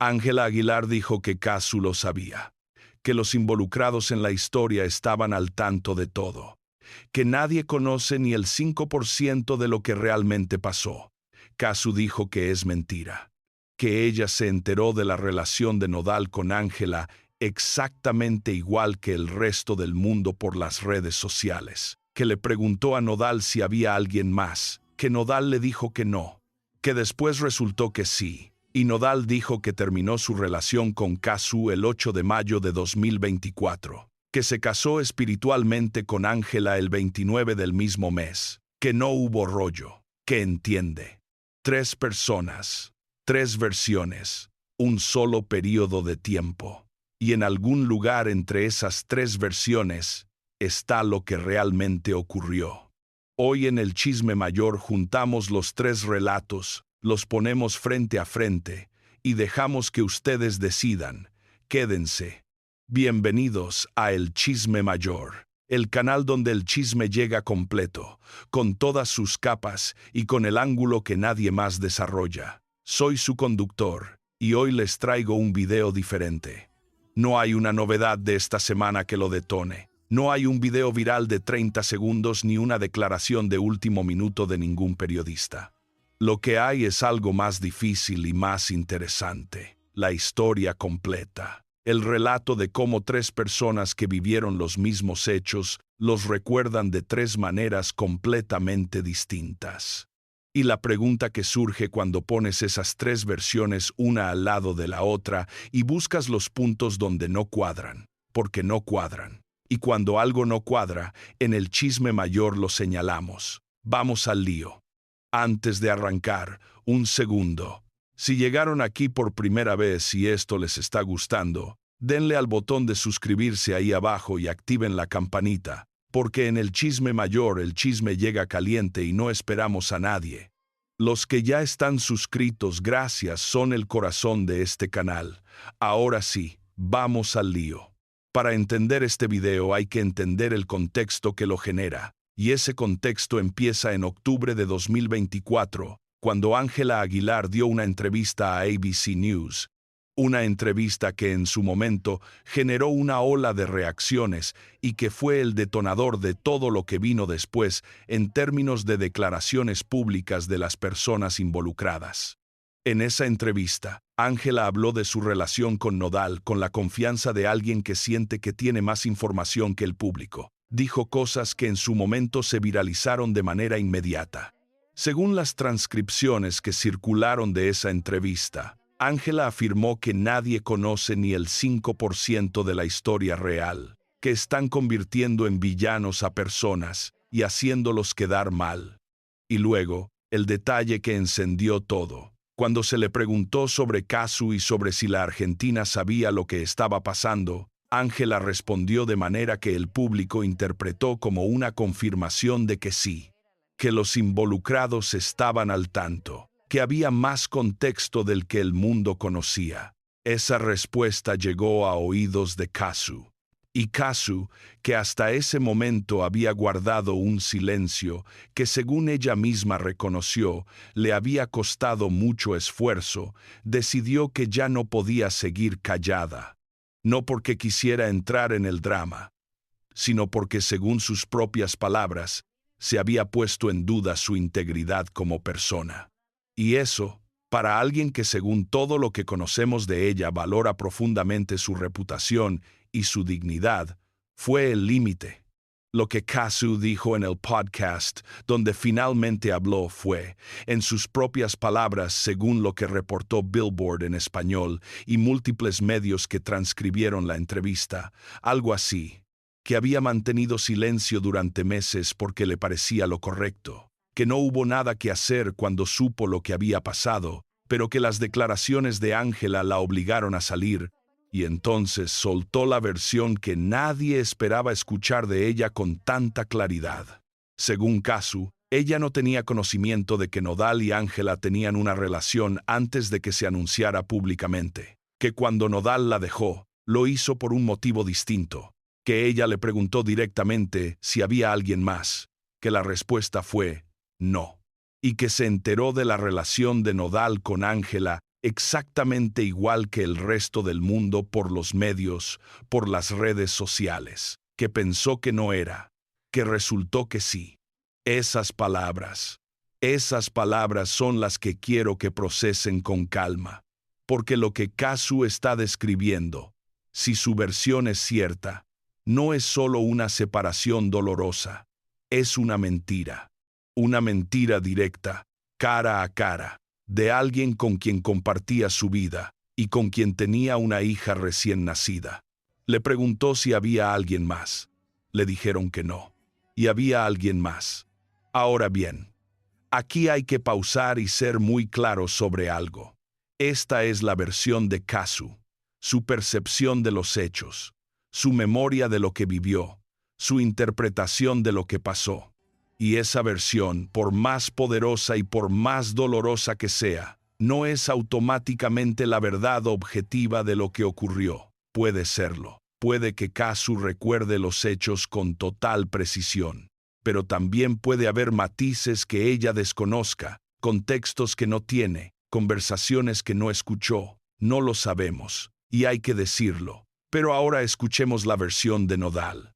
Ángela Aguilar dijo que Casu lo sabía, que los involucrados en la historia estaban al tanto de todo, que nadie conoce ni el 5% de lo que realmente pasó. Casu dijo que es mentira, que ella se enteró de la relación de Nodal con Ángela exactamente igual que el resto del mundo por las redes sociales, que le preguntó a Nodal si había alguien más, que Nodal le dijo que no, que después resultó que sí, y Nodal dijo que terminó su relación con Casu el 8 de mayo de 2024, que se casó espiritualmente con Ángela el 29 del mismo mes, que no hubo rollo, que entiende. 3 personas, 3 versiones, un solo periodo de tiempo. Y en algún lugar entre esas 3 versiones está lo que realmente ocurrió. Hoy en el Chisme Mayor juntamos los 3 relatos, los ponemos frente a frente y dejamos que ustedes decidan. Quédense. Bienvenidos a El Chisme Mayor, el canal donde el chisme llega completo, con todas sus capas y con el ángulo que nadie más desarrolla. Soy su conductor y hoy les traigo un video diferente. No hay una novedad de esta semana que lo detone. No hay un video viral de 30 segundos ni una declaración de último minuto de ningún periodista. Lo que hay es algo más difícil y más interesante. La historia completa. El relato de cómo 3 personas que vivieron los mismos hechos los recuerdan de 3 maneras completamente distintas. Y la pregunta que surge cuando pones esas 3 versiones una al lado de la otra y buscas los puntos donde no cuadran, porque no cuadran. Y cuando algo no cuadra, en el Chisme Mayor lo señalamos. Vamos al lío. Antes de arrancar, un segundo. Si llegaron aquí por primera vez y esto les está gustando, denle al botón de suscribirse ahí abajo y activen la campanita, porque en el Chisme Mayor el chisme llega caliente y no esperamos a nadie. Los que ya están suscritos, gracias, son el corazón de este canal. Ahora sí, vamos al lío. Para entender este video hay que entender el contexto que lo genera, y ese contexto empieza en octubre de 2024, cuando Ángela Aguilar dio una entrevista a ABC News. Una entrevista que en su momento generó una ola de reacciones y que fue el detonador de todo lo que vino después en términos de declaraciones públicas de las personas involucradas. En esa entrevista, Ángela habló de su relación con Nodal con la confianza de alguien que siente que tiene más información que el público. Dijo cosas que en su momento se viralizaron de manera inmediata. Según las transcripciones que circularon de esa entrevista, Ángela afirmó que nadie conoce ni el 5% de la historia real, que están convirtiendo en villanos a personas y haciéndolos quedar mal. Y luego, el detalle que encendió todo. Cuando se le preguntó sobre Casu y sobre si la Argentina sabía lo que estaba pasando, Ángela respondió de manera que el público interpretó como una confirmación de que sí, que los involucrados estaban al tanto, que había más contexto del que el mundo conocía. Esa respuesta llegó a oídos de Casu. Y Casu, que hasta ese momento había guardado un silencio que según ella misma reconoció, le había costado mucho esfuerzo, decidió que ya no podía seguir callada. No porque quisiera entrar en el drama, sino porque según sus propias palabras, se había puesto en duda su integridad como persona. Y eso, para alguien que según todo lo que conocemos de ella valora profundamente su reputación y su dignidad, fue el límite. Lo que Casu dijo en el podcast, donde finalmente habló, fue, en sus propias palabras, según lo que reportó Billboard en español y múltiples medios que transcribieron la entrevista, algo así, que había mantenido silencio durante meses porque le parecía lo correcto, que no hubo nada que hacer cuando supo lo que había pasado, pero que las declaraciones de Ángela la obligaron a salir, y entonces soltó la versión que nadie esperaba escuchar de ella con tanta claridad. Según Casu, ella no tenía conocimiento de que Nodal y Ángela tenían una relación antes de que se anunciara públicamente, que cuando Nodal la dejó, lo hizo por un motivo distinto, que ella le preguntó directamente si había alguien más, que la respuesta fue no, y que se enteró de la relación de Nodal con Ángela exactamente igual que el resto del mundo por los medios, por las redes sociales, que pensó que no era, que resultó que sí. Esas palabras son las que quiero que procesen con calma, porque lo que Kazu está describiendo, si su versión es cierta, no es solo una separación dolorosa, es una mentira directa, cara a cara, de alguien con quien compartía su vida y con quien tenía una hija recién nacida. Le preguntó si había alguien más. Le dijeron que no. Y había alguien más. Ahora bien, aquí hay que pausar y ser muy claro sobre algo. Esta es la versión de Kazu, su percepción de los hechos, su memoria de lo que vivió, su interpretación de lo que pasó. Y esa versión, por más poderosa y por más dolorosa que sea, no es automáticamente la verdad objetiva de lo que ocurrió. Puede serlo. Puede que Kazu recuerde los hechos con total precisión, pero también puede haber matices que ella desconozca, contextos que no tiene, conversaciones que no escuchó. No lo sabemos, y hay que decirlo. Pero ahora escuchemos la versión de Nodal.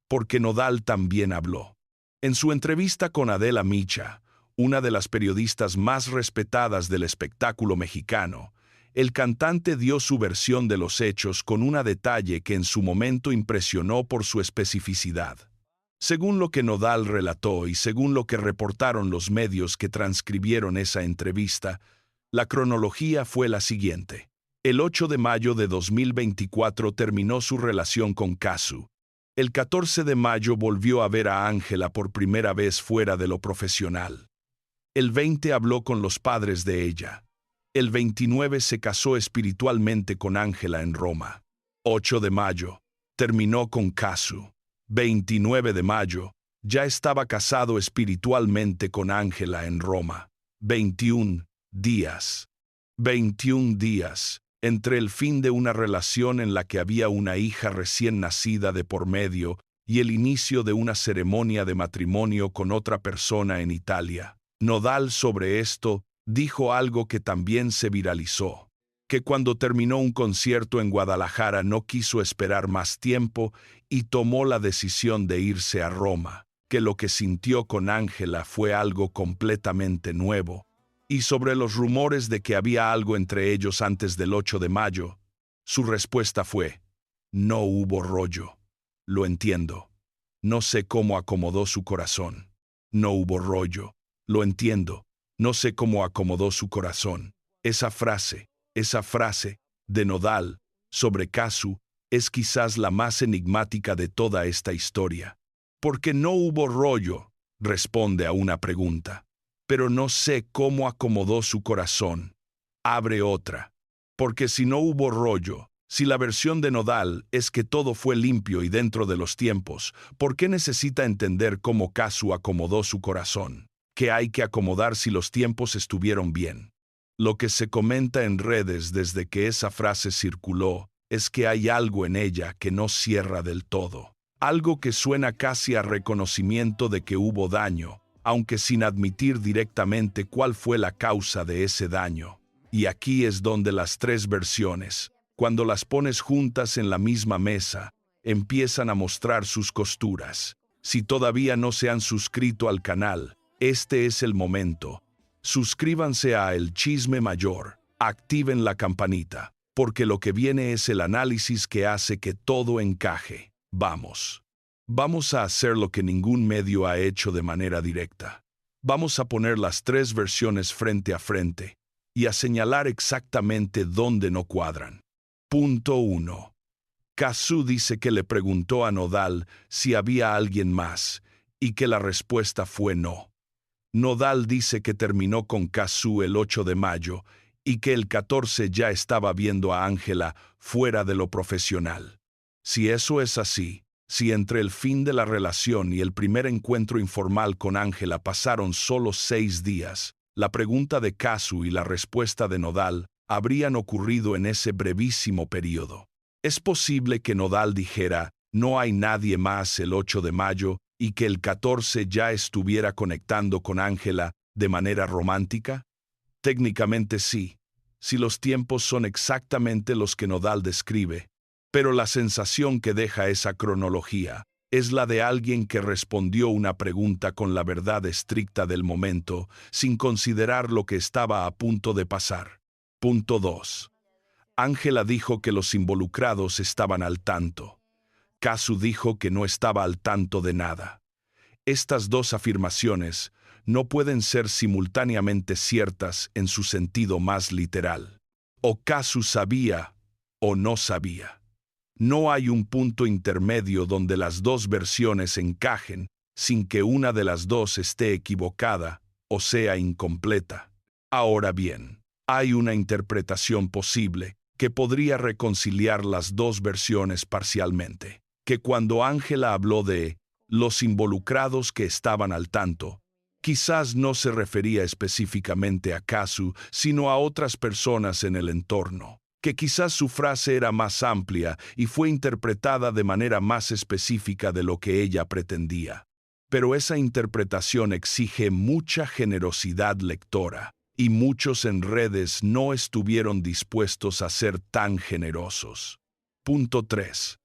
Porque Nodal también habló. En su entrevista con Adela Micha, una de las periodistas más respetadas del espectáculo mexicano, el cantante dio su versión de los hechos con un detalle que en su momento impresionó por su especificidad. Según lo que Nodal relató y según lo que reportaron los medios que transcribieron esa entrevista, la cronología fue la siguiente. El 8 de mayo de 2024 terminó su relación con Kazu. El 14 de mayo volvió a ver a Ángela por primera vez fuera de lo profesional. El 20 habló con los padres de ella. El 29 se casó espiritualmente con Ángela en Roma. 8 de mayo, terminó con Kazu. 29 de mayo, ya estaba casado espiritualmente con Ángela en Roma. 21 días. 21 días. Entre el fin de una relación en la que había una hija recién nacida de por medio y el inicio de una ceremonia de matrimonio con otra persona en Italia. Nodal sobre esto dijo algo que también se viralizó, que cuando terminó un concierto en Guadalajara no quiso esperar más tiempo y tomó la decisión de irse a Roma, que lo que sintió con Ángela fue algo completamente nuevo. Y sobre los rumores de que había algo entre ellos antes del 8 de mayo, su respuesta fue: no hubo rollo. Lo entiendo. No sé cómo acomodó su corazón. No hubo rollo. Lo entiendo. No sé cómo acomodó su corazón. Esa frase de Nodal sobre Kazu es quizás la más enigmática de toda esta historia. Porque no hubo rollo, responde a una pregunta. Pero no sé cómo acomodó su corazón. Abre otra. Porque si no hubo rollo, si la versión de Nodal es que todo fue limpio y dentro de los tiempos, ¿por qué necesita entender cómo Kazu acomodó su corazón? ¿Qué hay que acomodar si los tiempos estuvieron bien? Lo que se comenta en redes desde que esa frase circuló es que hay algo en ella que no cierra del todo. Algo que suena casi a reconocimiento de que hubo daño, aunque sin admitir directamente cuál fue la causa de ese daño. Y aquí es donde las tres versiones, cuando las pones juntas en la misma mesa, empiezan a mostrar sus costuras. Si todavía no se han suscrito al canal, este es el momento. Suscríbanse a El Chisme Mayor, activen la campanita, porque lo que viene es el análisis que hace que todo encaje. Vamos. Vamos a hacer lo que ningún medio ha hecho de manera directa. Vamos a poner las tres versiones frente a frente y a señalar exactamente dónde no cuadran. Punto 1. Kazu dice que le preguntó a Nodal si había alguien más y que la respuesta fue no. Nodal dice que terminó con Kazu el 8 de mayo y que el 14 ya estaba viendo a Ángela fuera de lo profesional. Si eso es así, si entre el fin de la relación y el primer encuentro informal con Ángela pasaron solo 6 días, la pregunta de Kazu y la respuesta de Nodal habrían ocurrido en ese brevísimo periodo. Es posible que Nodal dijera, no hay nadie más el 8 de mayo, y que el 14 ya estuviera conectando con Ángela de manera romántica. Técnicamente sí. si los tiempos son exactamente los que Nodal describe, pero la sensación que deja esa cronología es la de alguien que respondió una pregunta con la verdad estricta del momento, sin considerar lo que estaba a punto de pasar. Punto 2. Ángela dijo que los involucrados estaban al tanto. Kazu dijo que no estaba al tanto de nada. Estas dos afirmaciones no pueden ser simultáneamente ciertas en su sentido más literal. O Kazu sabía o no sabía. No hay un punto intermedio donde las dos versiones encajen sin que una de las dos esté equivocada o sea incompleta. Ahora bien, hay una interpretación posible que podría reconciliar las dos versiones parcialmente, que cuando Ángela habló de los involucrados que estaban al tanto, quizás no se refería específicamente a Kazu, sino a otras personas en el entorno, que quizás su frase era más amplia y fue interpretada de manera más específica de lo que ella pretendía. Pero esa interpretación exige mucha generosidad lectora, y muchos en redes no estuvieron dispuestos a ser tan generosos. Punto 3.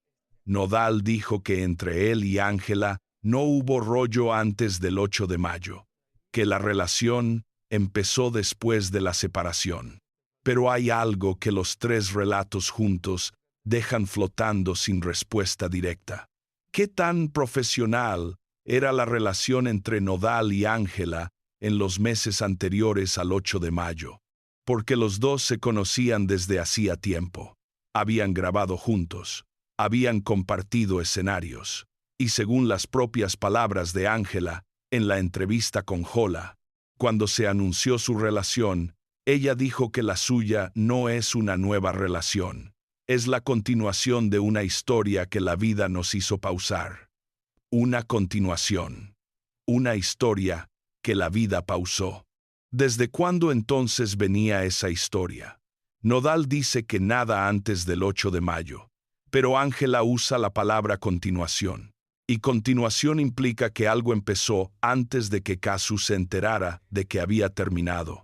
Nodal dijo que entre él y Ángela no hubo rollo antes del 8 de mayo, que la relación empezó después de la separación. Pero hay algo que los tres relatos juntos dejan flotando sin respuesta directa. ¿Qué tan profesional era la relación entre Nodal y Ángela en los meses anteriores al 8 de mayo? Porque los dos se conocían desde hacía tiempo. Habían grabado juntos, habían compartido escenarios, y según las propias palabras de Ángela, en la entrevista con Jola, cuando se anunció su relación, ella dijo que la suya no es una nueva relación, es la continuación de una historia que la vida nos hizo pausar. Una continuación. Una historia que la vida pausó. ¿Desde cuándo entonces venía esa historia? Nodal dice que nada antes del 8 de mayo, pero Ángela usa la palabra continuación. Y continuación implica que algo empezó antes de que Kazu se enterara de que había terminado.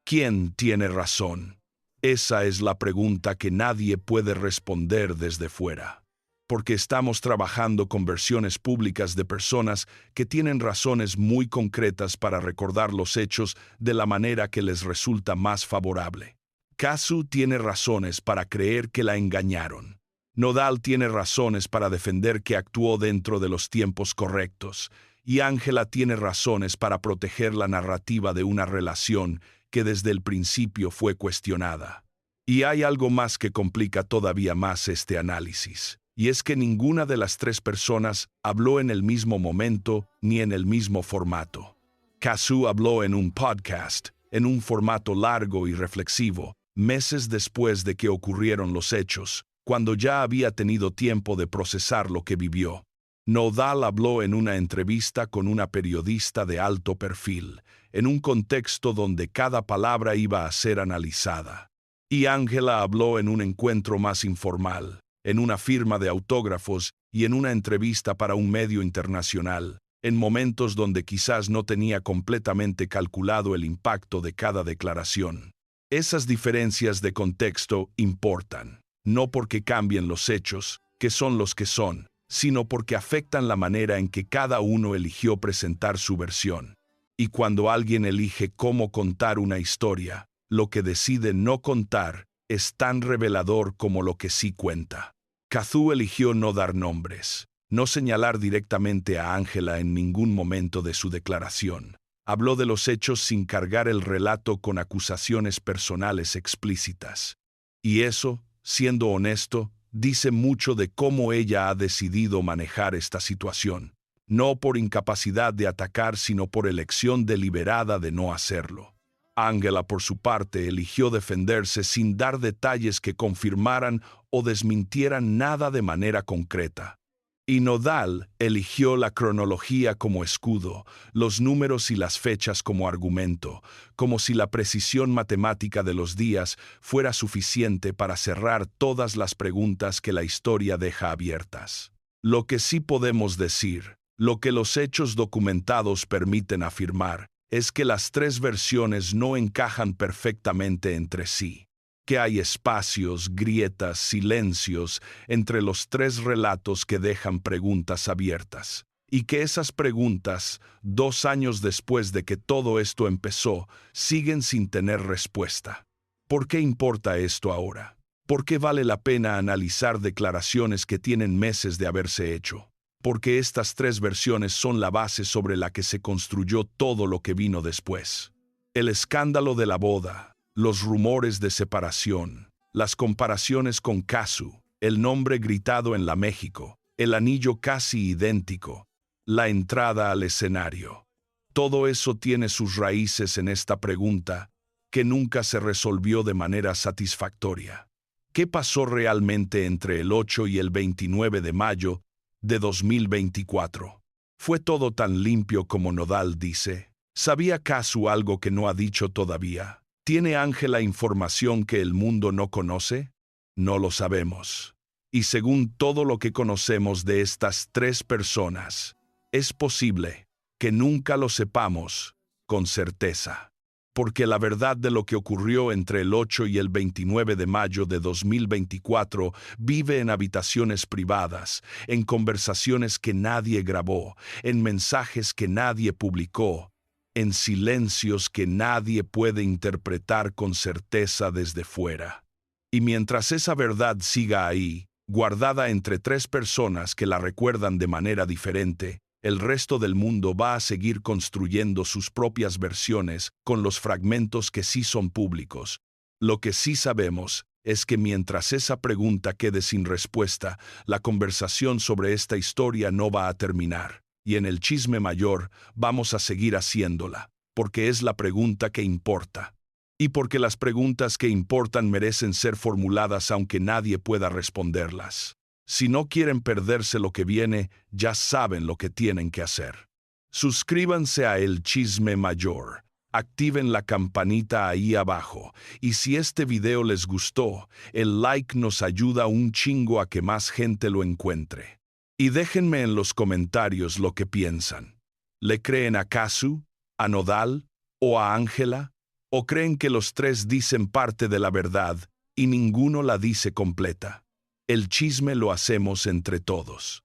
¿Quién tiene razón? Esa es la pregunta que nadie puede responder desde fuera. Porque estamos trabajando con versiones públicas de personas que tienen razones muy concretas para recordar los hechos de la manera que les resulta más favorable. Kazu tiene razones para creer que la engañaron. Nodal tiene razones para defender que actuó dentro de los tiempos correctos, y Ángela tiene razones para proteger la narrativa de una relación que desde el principio fue cuestionada. Y hay algo más que complica todavía más este análisis, y es que ninguna de las tres personas habló en el mismo momento ni en el mismo formato. Kazu habló en un podcast, en un formato largo y reflexivo, meses después de que ocurrieron los hechos, cuando ya había tenido tiempo de procesar lo que vivió. Nodal habló en una entrevista con una periodista de alto perfil, en un contexto donde cada palabra iba a ser analizada. Y Ángela habló en un encuentro más informal, en una firma de autógrafos y en una entrevista para un medio internacional, en momentos donde quizás no tenía completamente calculado el impacto de cada declaración. Esas diferencias de contexto importan, no porque cambien los hechos, que son los que son, sino porque afectan la manera en que cada uno eligió presentar su versión. Y cuando alguien elige cómo contar una historia, lo que decide no contar es tan revelador como lo que sí cuenta. Kazu eligió no dar nombres, no señalar directamente a Ángela en ningún momento de su declaración. Habló de los hechos sin cargar el relato con acusaciones personales explícitas. Y eso, siendo honesto, dice mucho de cómo ella ha decidido manejar esta situación, no por incapacidad de atacar, sino por elección deliberada de no hacerlo. Ángela, por su parte, eligió defenderse sin dar detalles que confirmaran o desmintieran nada de manera concreta. Y Nodal eligió la cronología como escudo, los números y las fechas como argumento, como si la precisión matemática de los días fuera suficiente para cerrar todas las preguntas que la historia deja abiertas. Lo que sí podemos decir, lo que los hechos documentados permiten afirmar, es que las tres versiones no encajan perfectamente entre sí. que hay espacios, grietas, silencios entre los tres relatos que dejan preguntas abiertas, y que esas preguntas, 2 años después de que todo esto empezó, siguen sin tener respuesta. ¿Por qué importa esto ahora? ¿Por qué vale la pena analizar declaraciones que tienen meses de haberse hecho? Porque estas 3 versiones son la base sobre la que se construyó todo lo que vino después. El escándalo de la boda, los rumores de separación, las comparaciones con Casu, el nombre gritado en la México, el anillo casi idéntico, la entrada al escenario. Todo eso tiene sus raíces en esta pregunta que nunca se resolvió de manera satisfactoria. ¿Qué pasó realmente entre el 8 y el 29 de mayo de 2024? ¿Fue todo tan limpio como Nodal dice? ¿Sabía Casu algo que no ha dicho todavía? ¿Tiene Ángela información que el mundo no conoce? No lo sabemos. Y según todo lo que conocemos de estas 3 personas, es posible que nunca lo sepamos con certeza. Porque la verdad de lo que ocurrió entre el 8 y el 29 de mayo de 2024 vive en habitaciones privadas, en conversaciones que nadie grabó, en mensajes que nadie publicó, en silencios que nadie puede interpretar con certeza desde fuera. Y mientras esa verdad siga ahí, guardada entre 3 personas que la recuerdan de manera diferente, el resto del mundo va a seguir construyendo sus propias versiones con los fragmentos que sí son públicos. Lo que sí sabemos es que mientras esa pregunta quede sin respuesta, la conversación sobre esta historia no va a terminar. Y en el chisme mayor vamos a seguir haciéndola, porque es la pregunta que importa. Y porque las preguntas que importan merecen ser formuladas aunque nadie pueda responderlas. Si no quieren perderse lo que viene, ya saben lo que tienen que hacer. Suscríbanse a El Chisme Mayor, activen la campanita ahí abajo, y si este video les gustó, el like nos ayuda un chingo a que más gente lo encuentre. Y déjenme en los comentarios lo que piensan. ¿Le creen a Casu, a Nodal o a Ángela? ¿O creen que los 3 dicen parte de la verdad y ninguno la dice completa? El chisme lo hacemos entre todos.